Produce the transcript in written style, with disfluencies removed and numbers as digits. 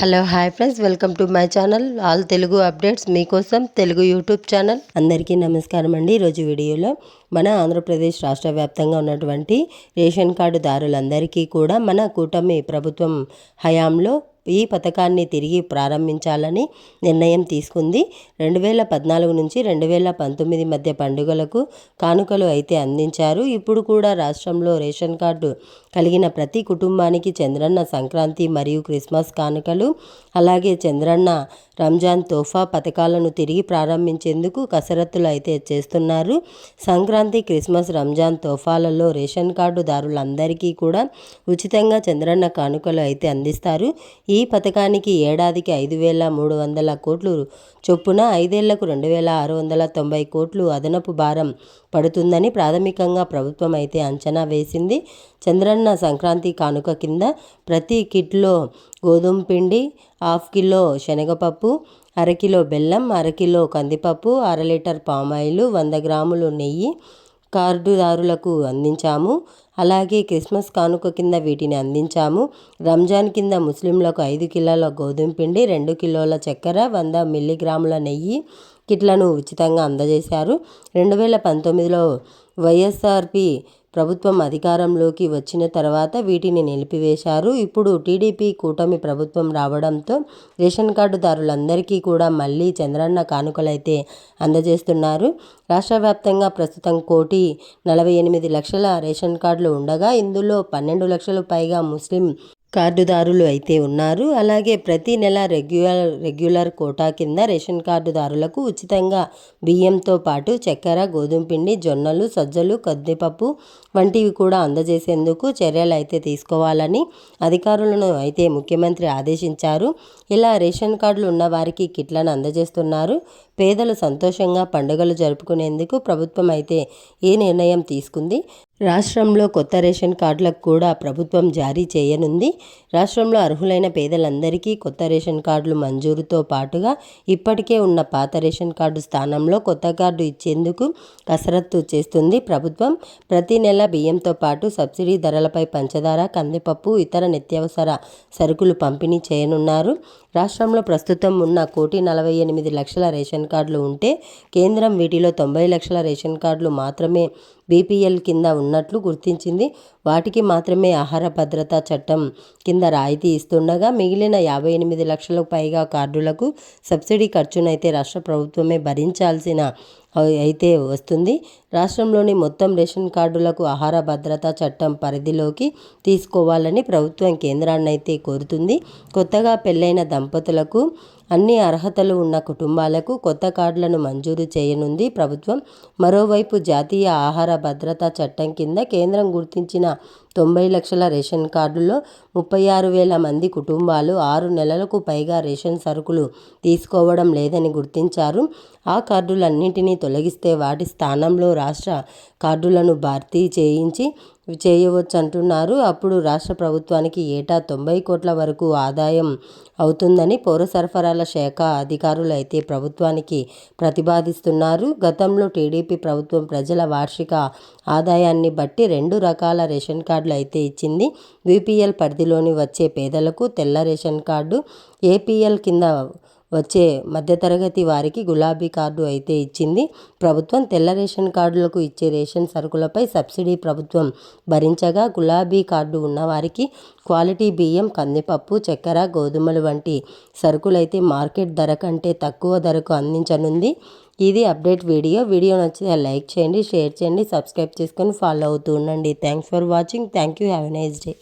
Hello hi friends, welcome to my channel all Telugu updates. మీకోసం Telugu YouTube channel. అందరికీ నమస్కారం అండి. ఈరోజు వీడియోలో మన ఆంధ్రప్రదేశ్ రాష్ట్ర వ్యాప్తంగా ఉన్నటువంటి రేషన్ కార్డుదారులందరికీ కూడా మన కూటమి ప్రభుత్వం హయాంలో ఈ పథకాన్ని తిరిగి ప్రారంభించాలని నిర్ణయం తీసుకుంది. 2014 నుంచి 2019 మధ్య పండుగలకు కానుకలు అయితే అందించారు. ఇప్పుడు కూడా రాష్ట్రంలో రేషన్ కార్డు కలిగిన ప్రతి కుటుంబానికి చంద్రన్న సంక్రాంతి మరియు క్రిస్మస్ కానుకలు, అలాగే చంద్రన్న రంజాన్ తోఫా పథకాలను తిరిగి ప్రారంభించేందుకు కసరత్తులు అయితే చేస్తున్నారు. సంక్రాంతి, క్రిస్మస్, రంజాన్ తోఫాలలో రేషన్ కార్డుదారులందరికీ కూడా ఉచితంగా చంద్రన్న కానుకలు అయితే అందిస్తారు. ఈ పథకానికి ఏడాదికి 5,300 కోట్లు చొప్పున 5 ఏళ్లకు 2,690 కోట్లు అదనపు భారం పడుతుందని ప్రాథమికంగా ప్రభుత్వం అయితే అంచనా వేసింది. చంద్రన్న సంక్రాంతి కానుక కింద ప్రతి కిట్లో గోధుమ పిండి, 1/2 కిలో శనగపప్పు, 1/2 కిలో బెల్లం, 1/2 కిలో కందిపప్పు, 1/2 లీటర్ పామాయిల్, 100 గ్రాములు నెయ్యి కార్డుదారులకు అందించాము. అలాగే క్రిస్మస్ కానుక కింద వీటిని అందించాము. రంజాన్ కింద ముస్లింలకు 5 కిలోల గోధుమ పిండి, 2 కిలోల చక్కెర, 100 మిల్లీగ్రాముల నెయ్యి కిట్లను ఉచితంగా అందజేశారు. 2019లో వైఎస్ఆర్పి ప్రభుత్వం అధికారంలోకి వచ్చిన తర్వాత వీటిని నిలిపివేశారు. ఇప్పుడు టీడీపీ కూటమి ప్రభుత్వం రావడంతో రేషన్ కార్డుదారులందరికీ కూడా మళ్ళీ చంద్రన్న కానుకలైతే అందజేస్తున్నారు. రాష్ట్ర వ్యాప్తంగా ప్రస్తుతం 1,48,00,000 రేషన్ కార్డులు ఉండగా ఇందులో 12 లక్షలు పైగా ముస్లిం కార్డుదారులు అయితే ఉన్నారు. అలాగే ప్రతి నెల రెగ్యులర్ కోటా కింద రేషన్ కార్డుదారులకు ఉచితంగా బియ్యంతో పాటు చక్కెర, గోధుమ పిండి, జొన్నలు, సజ్జలు, కందిపప్పు వంటివి కూడా అందజేసేందుకు చర్యలు అయితే తీసుకోవాలని అధికారులను అయితే ముఖ్యమంత్రి ఆదేశించారు. ఇలా రేషన్ కార్డులు ఉన్న వారికి కిట్లను అందజేస్తున్నారు. పేదలు సంతోషంగా పండుగలు జరుపుకునేందుకు ప్రభుత్వం అయితే ఈ నిర్ణయం తీసుకుంది. రాష్ట్రంలో కొత్త రేషన్ కార్డులకు కూడా ప్రభుత్వం జారీ చేయనుంది. రాష్ట్రంలో అర్హులైన పేదలందరికీ కొత్త రేషన్ కార్డులు మంజూరుతో పాటుగా ఇప్పటికే ఉన్న పాత రేషన్ కార్డు స్థానంలో కొత్త కార్డు ఇచ్చేందుకు కసరత్తు చేస్తుంది ప్రభుత్వం. ప్రతి నెల బియ్యంతో పాటు సబ్సిడీ ధరలపై పంచదార, కందిపప్పు, ఇతర నిత్యావసర సరుకులు పంపిణీ చేయనున్నారు. రాష్ట్రంలో ప్రస్తుతం ఉన్న 1,48,00,000 రేషన్ కార్డులు ఉంటే కేంద్రం వీటిలో 90 లక్షల రేషన్ కార్డులు మాత్రమే బీపీఎల్ కింద ఉన్నట్లు గుర్తించింది. వాటికి మాత్రమే ఆహార భద్రతా చట్టం కింద రాయితీ ఇస్తుండగా మిగిలిన 58 లక్షలకు పైగా కార్డులకు సబ్సిడీ ఖర్చునైతే రాష్ట్ర ప్రభుత్వమే భరించాల్సిన అయితే వస్తుంది. రాష్ట్రంలోని మొత్తం రేషన్ కార్డులకు ఆహార భద్రతా చట్టం పరిధిలోకి తీసుకోవాలని ప్రభుత్వం కేంద్రాన్ని అయితే కోరుతుంది. కొత్తగా పెళ్ళైన దంపతులకు, అన్ని అర్హతలు ఉన్న కుటుంబాలకు కొత్త కార్డులను మంజూరు చేయనుంది ప్రభుత్వం. మరోవైపు జాతీయ ఆహార భద్రతా చట్టం కింద కేంద్రం గుర్తించిన 90 లక్షల రేషన్ కార్డుల్లో 36,000 మంది కుటుంబాలు 6 నెలలకు పైగా రేషన్ సరుకులు తీసుకోవడం లేదని గుర్తించారు. ఆ కార్డులన్నింటినీ తొలగిస్తే వాటి స్థానంలో రాష్ట్ర కార్డులను భర్తీ చేయవచ్చంటున్నారు. అప్పుడు రాష్ట్ర ప్రభుత్వానికి ఏటా 90 కోట్ల వరకు ఆదాయం అవుతుందని పౌర సరఫరాల శాఖ అధికారులు అయితే ప్రభుత్వానికి ప్రతిపాదిస్తున్నారు. గతంలో టీడీపీ ప్రభుత్వం ప్రజల వార్షిక ఆదాయాన్ని బట్టి 2 రకాల రేషన్ కార్డులు అయితే ఇచ్చింది. బీపీఎల్ పరిధిలోని వచ్చే పేదలకు తెల్ల రేషన్ కార్డు, ఏపీఎల్ కింద వచ్చే మధ్యతరగతి వారికి గులాబీ కార్డు అయితే ఇచ్చింది ప్రభుత్వం. తెల్ల రేషన్ కార్డులకు ఇచ్చే రేషన్ సరుకులపై సబ్సిడీ ప్రభుత్వం భరించగా, గులాబీ కార్డు ఉన్నవారికి క్వాలిటీ బియ్యం, కందిపప్పు, చక్కెర, గోధుమలు వంటి సరుకులైతే మార్కెట్ ధర కంటే తక్కువ ధరకు అందించనుంది. ఇది అప్డేట్ వీడియో నచ్చితే లైక్ చేయండి, షేర్ చేయండి, సబ్స్క్రైబ్ చేసుకొని ఫాలో అవుతూ ఉండండి. Thanks for watching. Thank you. Have a nice day.